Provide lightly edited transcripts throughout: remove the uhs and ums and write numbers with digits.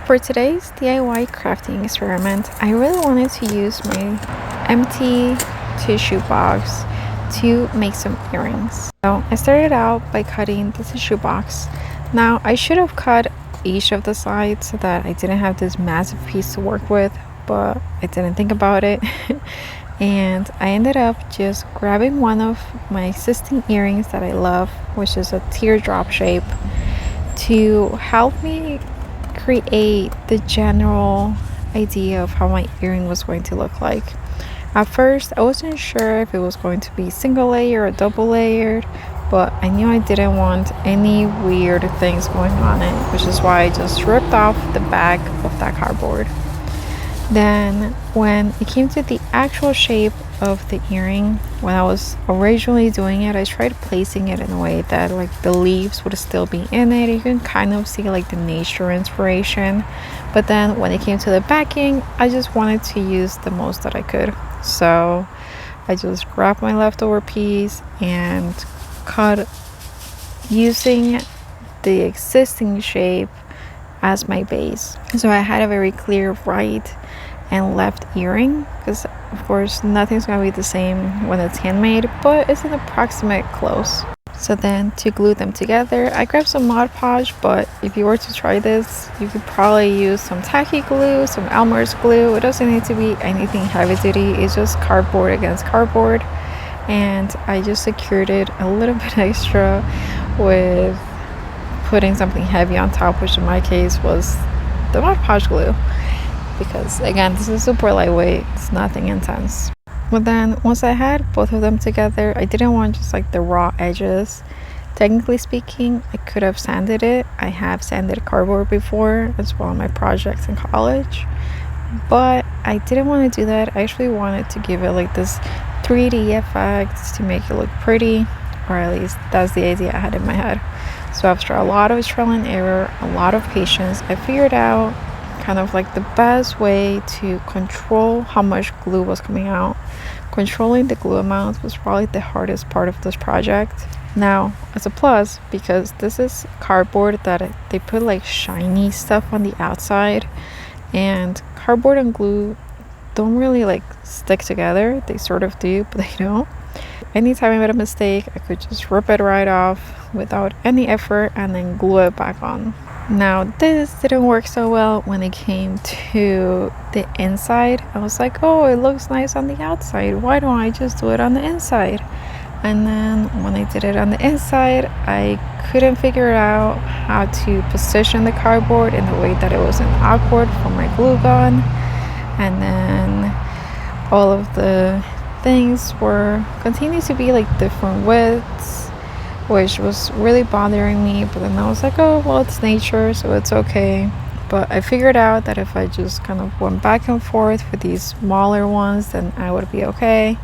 For today's DIY crafting experiment, I really wanted to use my empty tissue box to make some earrings. So I started out by cutting the tissue box. Now I should have cut each of the sides so that I didn't have this massive piece to work with, but I didn't think about it. And I ended up just grabbing one of my existing earrings that I love, which is a teardrop shape, to help me create the general idea of how my earring was going to look like. At first, I wasn't sure if it was going to be single layer or double layered, but I knew I didn't want any weird things going on it, which is why I just ripped off the back of that cardboard. Then when it came to the actual shape of the earring, when I was originally doing it, I tried placing it in a way that like the leaves would still be in it. You can kind of see like the nature inspiration. But then when it came to the backing, I just wanted to use the most that I could. So I just grabbed my leftover piece and cut using the existing shape as my base. So I had a very clear right and left earring, because of course nothing's gonna be the same when it's handmade, but it's an approximate close. So then to glue them together, I grabbed some Mod Podge, but if you were to try this, you could probably use some tacky glue, some Elmer's glue. It doesn't need to be anything heavy duty, it's just cardboard against cardboard. And I just secured it a little bit extra with putting something heavy on top, which in my case was the Mod Podge glue, because again, this is super lightweight, it's nothing intense. But then once I had both of them together, I didn't want just like the raw edges. Technically speaking, I could have sanded it. I have sanded cardboard before as well in my projects in college, but I didn't want to do that. I actually wanted to give it like this 3D effect to make it look pretty, or at least that's the idea I had in my head. So after a lot of trial and error, a lot of patience, I figured out kind of like the best way to control how much glue was coming out. Controlling the glue amount was probably the hardest part of this project. Now, as a plus, because this is cardboard that they put like shiny stuff on the outside, and cardboard and glue don't really like stick together. They sort of do, but they don't. Anytime I made a mistake, I could just rip it right off without any effort and then glue it back on. Now, this didn't work so well when it came to the inside. I was like, oh, it looks nice on the outside. Why don't I just do it on the inside? And then when I did it on the inside, I couldn't figure out how to position the cardboard in a way that it wasn't awkward for my glue gun. And then all of the things were continuing to be like different widths, which was really bothering me. But then I was like, oh well, it's nature, so it's okay. But I figured out that if I just kind of went back and forth with these smaller ones, then I would be okay.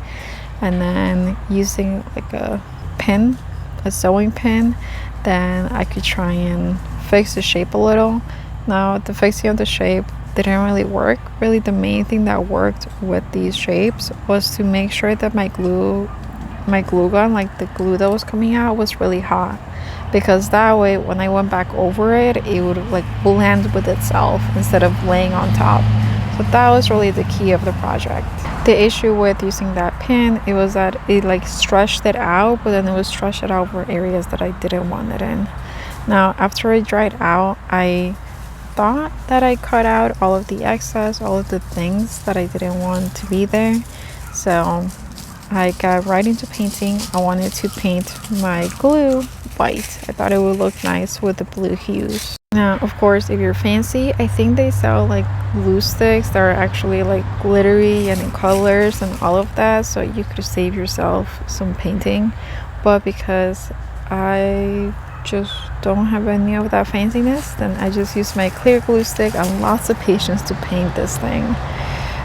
And then using like a pin, a sewing pin, then I could try and fix the shape a little. Now the fixing of the shape didn't really work. Really, the main thing that worked with these shapes was to make sure that my glue gun, like the glue that was coming out, was really hot, because that way when I went back over it, it would like blend with itself instead of laying on top. So that was really the key of the project. The issue with using that pin, it was that it like stretched it out, but then it would stretch it out for areas that I didn't want it in. Now after it dried out, I thought that I cut out all of the excess, all of the things that I didn't want to be there. So I got right into painting. I wanted to paint my glue white. I thought it would look nice with the blue hues. Now, of course, if you're fancy, I think they sell like glue sticks that are actually like glittery and in colors and all of that, so you could save yourself some painting. But because I just don't have any of that fanciness, then I just used my clear glue stick and lots of patience to paint this thing.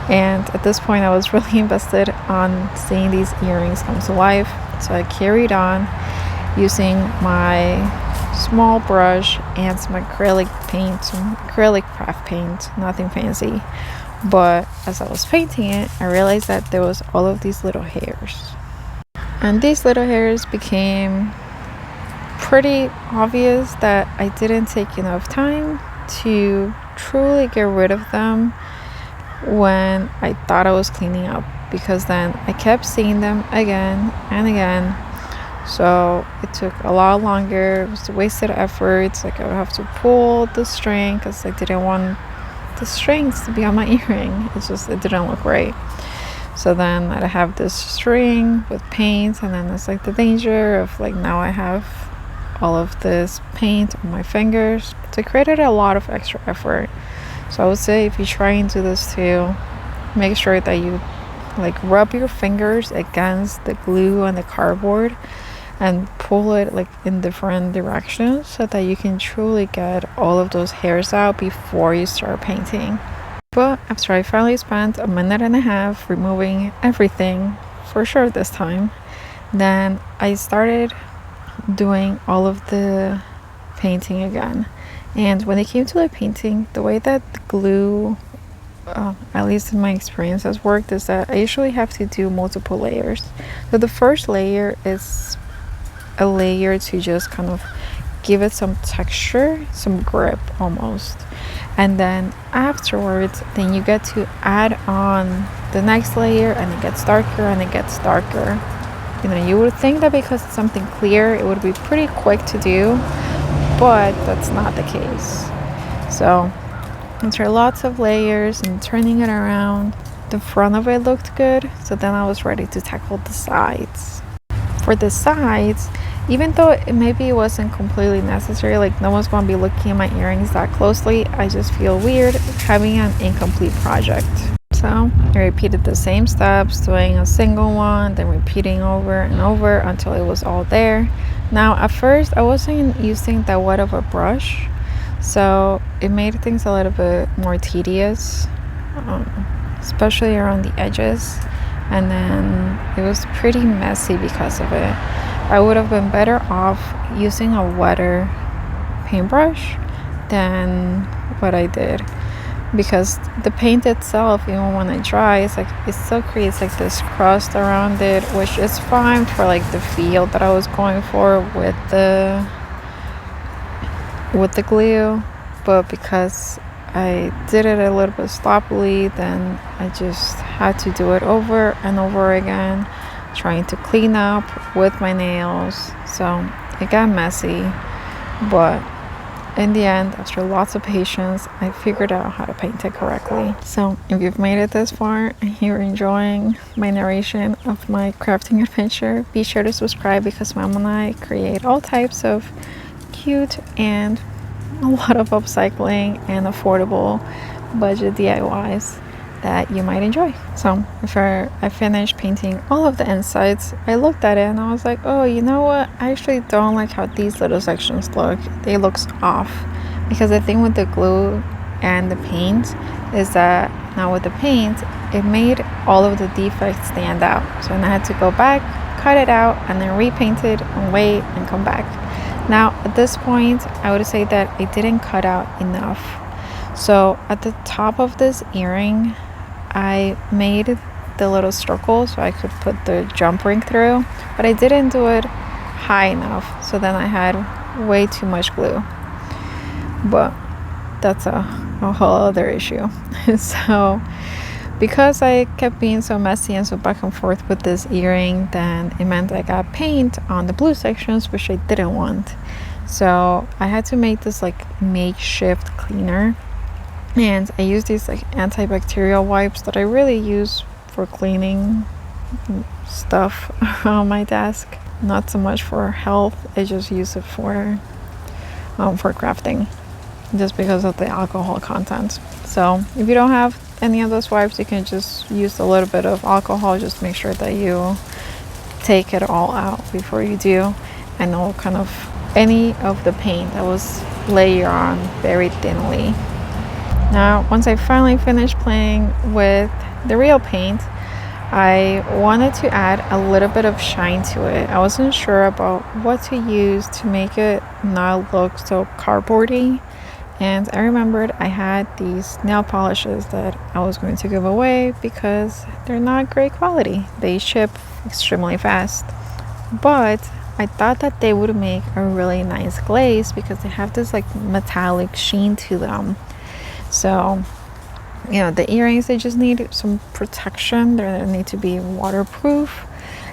And at this point I was really invested on seeing these earrings come to life, so I carried on using my small brush and some acrylic paint, some acrylic craft paint, nothing fancy. But as I was painting it, I realized that there was all of these little hairs, and these little hairs became pretty obvious that I didn't take enough time to truly get rid of them when I thought I was cleaning up, because then I kept seeing them again and again. So it took a lot longer. It was a wasted effort. It's like I would have to pull the string because I didn't want the strings to be on my earring. It didn't look right. So then I'd have this string with paint, and then it's like the danger of like now I have all of this paint on my fingers. So it created a lot of extra effort. So I would say if you try and do this too, make sure that you like rub your fingers against the glue and the cardboard and pull it like in different directions so that you can truly get all of those hairs out before you start painting. But after I finally spent a minute and a half removing everything, for sure this time, then I started doing all of the painting again. And when it came to the painting, the way that the glue, at least in my experience, has worked is that I usually have to do multiple layers. So the first layer is a layer to just kind of give it some texture, some grip almost. And then afterwards, then you get to add on the next layer, and it gets darker and it gets darker. You know, you would think that because it's something clear, it would be pretty quick to do, but that's not the case. So after lots of layers and turning it around, the front of it looked good. So then I was ready to tackle the sides. For the sides, even though maybe it wasn't completely necessary, like no one's going to be looking at my earrings that closely, I just feel weird having an incomplete project. So I repeated the same steps, doing a single one, then repeating over and over until it was all there. Now at first I wasn't using that wet of a brush, so it made things a little bit more tedious, especially around the edges, and then it was pretty messy because of it. I would have been better off using a wetter paintbrush than what I did, because the paint itself, even when it dries, like it still creates like this crust around it, which is fine for like the feel that I was going for with the glue, but because I did it a little bit sloppily, then I just had to do it over and over again, trying to clean up with my nails. So it got messy, but in the end, after lots of patience, I figured out how to paint it correctly. So if you've made it this far and you're enjoying my narration of my crafting adventure, be sure to subscribe, because Mom and I create all types of cute and a lot of upcycling and affordable budget DIYs that you might enjoy. So after I finished painting all of the insides, I looked at it and I was like, oh, you know what, I actually don't like how these little sections look. They look off, because the thing with the glue and the paint is that now with the paint, it made all of the defects stand out. So then I had to go back, cut it out, and then repaint it and wait and come back. Now at this point, I would say that I didn't cut out enough. So at the top of this earring, I made the little circle so I could put the jump ring through, but I didn't do it high enough. So then I had way too much glue, but that's a whole other issue. So because I kept being so messy and so back and forth with this earring, then it meant I got paint on the blue sections, which I didn't want. So I had to make this like makeshift cleaner. And I use these like antibacterial wipes that I really use for cleaning stuff on my desk. Not so much for health. I just use it for crafting, just because of the alcohol content. So if you don't have any of those wipes, you can just use a little bit of alcohol. Just make sure that you take it all out before you do, and all kind of any of the paint that was layered on very thinly. Now, once I finally finished playing with the real paint, I wanted to add a little bit of shine to it. I wasn't sure about what to use to make it not look so cardboardy. And I remembered I had these nail polishes that I was going to give away because they're not great quality. They ship extremely fast. But I thought that they would make a really nice glaze because they have this like metallic sheen to them. So the earrings, they just need some protection. They need to be waterproof,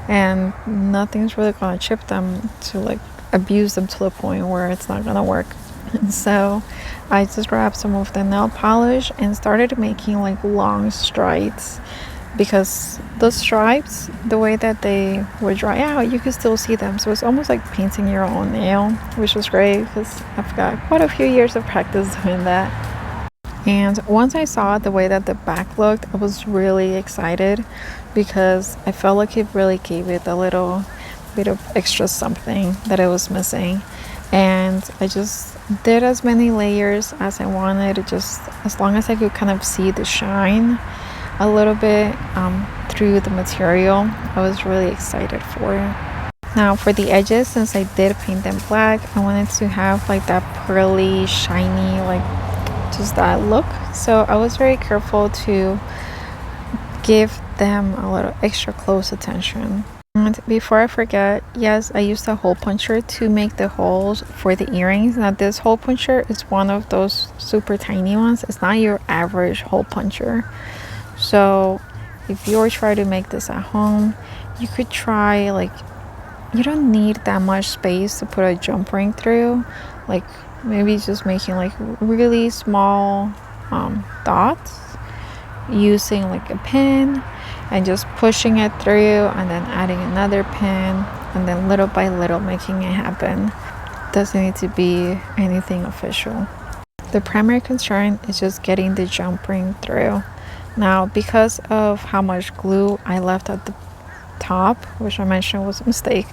and nothing's really gonna chip them to like abuse them to the point where it's not gonna work. And so I just grabbed some of the nail polish and started making like long strides, because the stripes, the way that they would dry out, you could still see them. So it's almost like painting your own nail, which was great because I've got quite a few years of practice doing that. And once I saw the way that the back looked, I was really excited, because I felt like it really gave it a little bit of extra something that it was missing. And I just did as many layers as I wanted, just as long as I could kind of see the shine a little bit through the material. I was really excited for it. Now for the edges, since I did paint them black, I wanted to have like that pearly, shiny, like just that look. So I was very careful to give them a little extra close attention. And before I forget, yes, I used a hole puncher to make the holes for the earrings. Now this hole puncher is one of those super tiny ones. It's not your average hole puncher. So if you're trying to make this at home, you could try, like, you don't need that much space to put a jump ring through. Like maybe just making like really small dots using like a pin and just pushing it through, and then adding another pin, and then little by little making it happen. Doesn't need to be anything official. The primary concern is just getting the jump ring through. Now, because of how much glue I left at the top, which I mentioned was a mistake,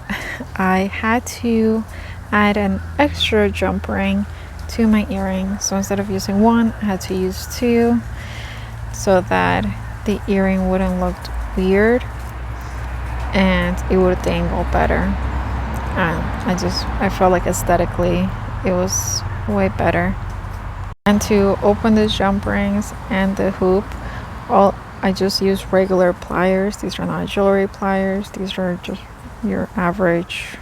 I had to add an extra jump ring to my earring. So instead of using one, I had to use two, so that the earring wouldn't look weird and it would dangle better. And I felt like aesthetically it was way better. And to open the jump rings and the hoop, well, I just use regular pliers. These are not jewelry pliers. These are just your average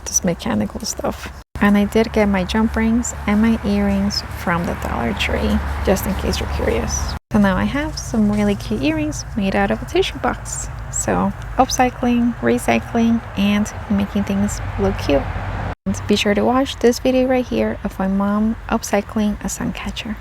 just mechanical stuff. And I did get my jump rings and my earrings from the Dollar Tree, just in case you're curious. So now I have some really cute earrings made out of a tissue box. So upcycling, recycling, and making things look cute. And be sure to watch this video right here of my mom upcycling a sun catcher.